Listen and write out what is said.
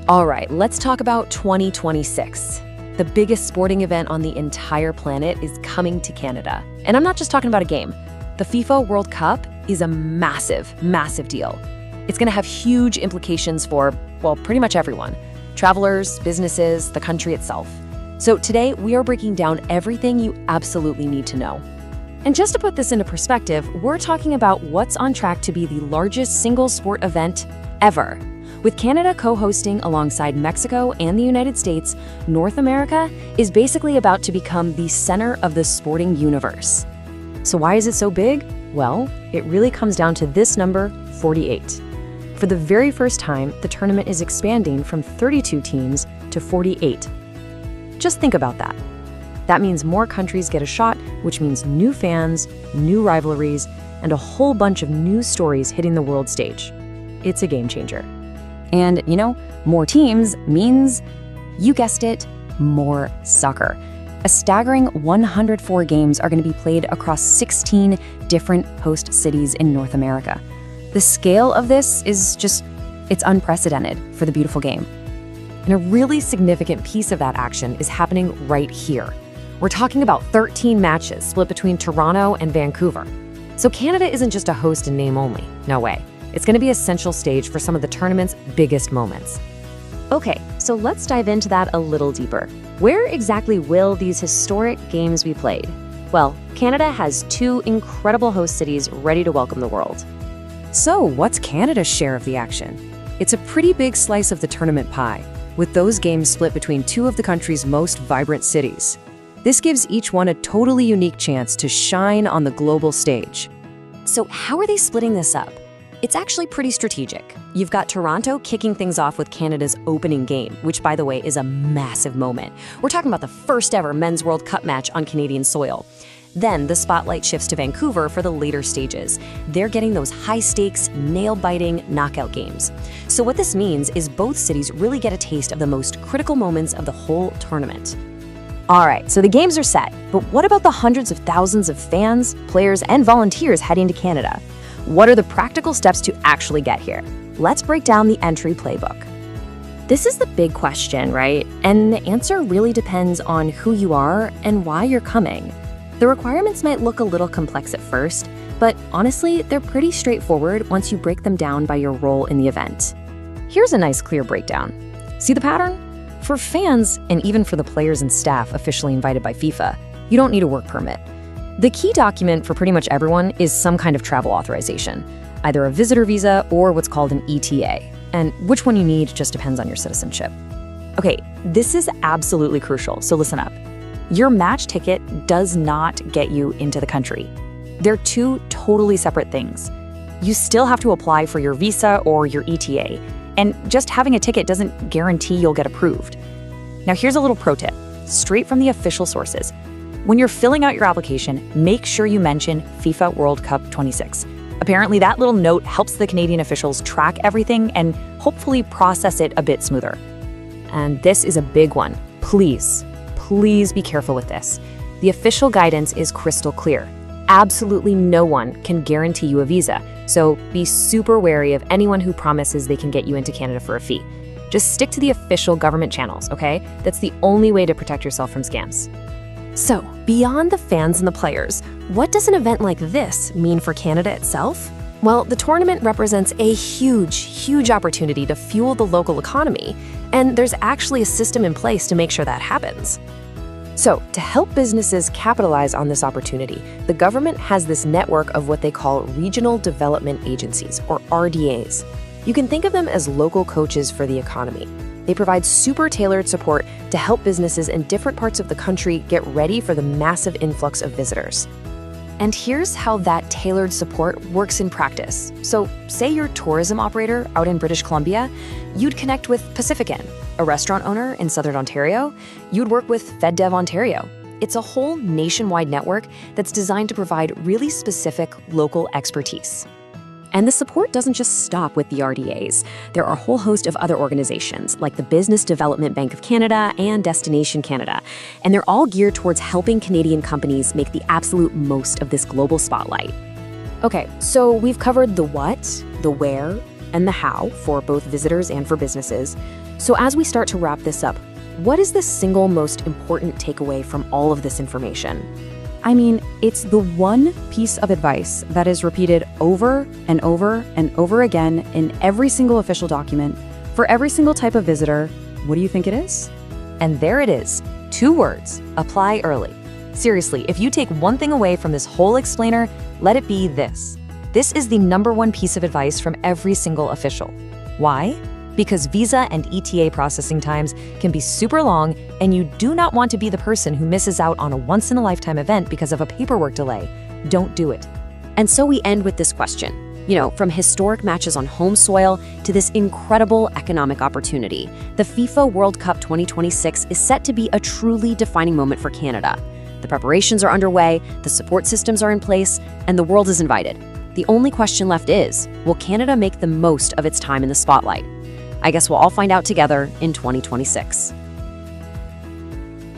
All right, let's talk about 2026. The biggest sporting event on the entire planet is coming to Canada. And I'm not just talking about a game. The FIFA World Cup is a massive, massive deal. It's going to have huge implications for, well, pretty much everyone. Travelers, businesses, the country itself. So today, we are breaking down everything you absolutely need to know. And just to put this into perspective, we're talking about what's on track to be the largest single sport event ever. With Canada co-hosting alongside Mexico and the United States, North America is basically about to become the center of the sporting universe. So why is it so big? Well, it really comes down to this number, 48. For the very first time, the tournament is expanding from 32 teams to 48. Just think about that. That means more countries get a shot, which means new fans, new rivalries, and a whole bunch of new stories hitting the world stage. It's a game changer. And, more teams means, you guessed it, more soccer. A staggering 104 games are going to be played across 16 different host cities in North America. The scale of this is it's unprecedented for the beautiful game. And a really significant piece of that action is happening right here. We're talking about 13 matches split between Toronto and Vancouver. So Canada isn't just a host in name only. No way. It's going to be a central stage for some of the tournament's biggest moments. Okay, so let's dive into that a little deeper. Where exactly will these historic games be played? Well, Canada has two incredible host cities ready to welcome the world. So what's Canada's share of the action? It's a pretty big slice of the tournament pie, with those games split between two of the country's most vibrant cities. This gives each one a totally unique chance to shine on the global stage. So how are they splitting this up? It's actually pretty strategic. You've got Toronto kicking things off with Canada's opening game, which, by the way, is a massive moment. We're talking about the first ever Men's World Cup match on Canadian soil. Then the spotlight shifts to Vancouver for the later stages. They're getting those high-stakes, nail-biting knockout games. So what this means is both cities really get a taste of the most critical moments of the whole tournament. All right, so the games are set, but what about the hundreds of thousands of fans, players, and volunteers heading to Canada? What are the practical steps to actually get here? Let's break down the entry playbook. This is the big question, right? And the answer really depends on who you are and why you're coming. The requirements might look a little complex at first, but honestly, they're pretty straightforward once you break them down by your role in the event. Here's a nice clear breakdown. See the pattern? For fans, and even for the players and staff officially invited by FIFA, you don't need a work permit. The key document for pretty much everyone is some kind of travel authorization, either a visitor visa or what's called an ETA. And which one you need just depends on your citizenship. Okay, this is absolutely crucial, so listen up. Your match ticket does not get you into the country. They're two totally separate things. You still have to apply for your visa or your ETA, and just having a ticket doesn't guarantee you'll get approved. Now here's a little pro tip, straight from the official sources. When you're filling out your application, make sure you mention FIFA World Cup 26. Apparently, that little note helps the Canadian officials track everything and hopefully process it a bit smoother. And this is a big one. Please be careful with this. The official guidance is crystal clear. Absolutely no one can guarantee you a visa, so be super wary of anyone who promises they can get you into Canada for a fee. Just stick to the official government channels, okay? That's the only way to protect yourself from scams. So, beyond the fans and the players, what does an event like this mean for Canada itself? Well, the tournament represents a huge opportunity to fuel the local economy, and there's actually a system in place to make sure that happens. So, to help businesses capitalize on this opportunity, the government has this network of what they call Regional Development Agencies, or RDAs. You can think of them as local coaches for the economy. They provide super tailored support to help businesses in different parts of the country get ready for the massive influx of visitors. And here's how that tailored support works in practice. So, say you're a tourism operator out in British Columbia, you'd connect with Pacific Inn, a restaurant owner in Southern Ontario. You'd work with FedDev Ontario. It's a whole nationwide network that's designed to provide really specific local expertise. And the support doesn't just stop with the RDAs. There are a whole host of other organizations, like the Business Development Bank of Canada and Destination Canada, and they're all geared towards helping Canadian companies make the absolute most of this global spotlight. Okay, so we've covered the what, the where, and the how for both visitors and for businesses. So as we start to wrap this up, what is the single most important takeaway from all of this information? I mean, it's the one piece of advice that is repeated over and over and over again in every single official document for every single type of visitor. What do you think it is? And there it is. 2 words: apply early. Seriously, if you take one thing away from this whole explainer, let it be this. This is the #1 piece of advice from every single official. Why? Because visa and ETA processing times can be super long, and you do not want to be the person who misses out on a once-in-a-lifetime event because of a paperwork delay. Don't do it. And so we end with this question. From historic matches on home soil to this incredible economic opportunity, the FIFA World Cup 2026 is set to be a truly defining moment for Canada. The preparations are underway, the support systems are in place, and the world is invited. The only question left is, will Canada make the most of its time in the spotlight? I guess we'll all find out together in 2026.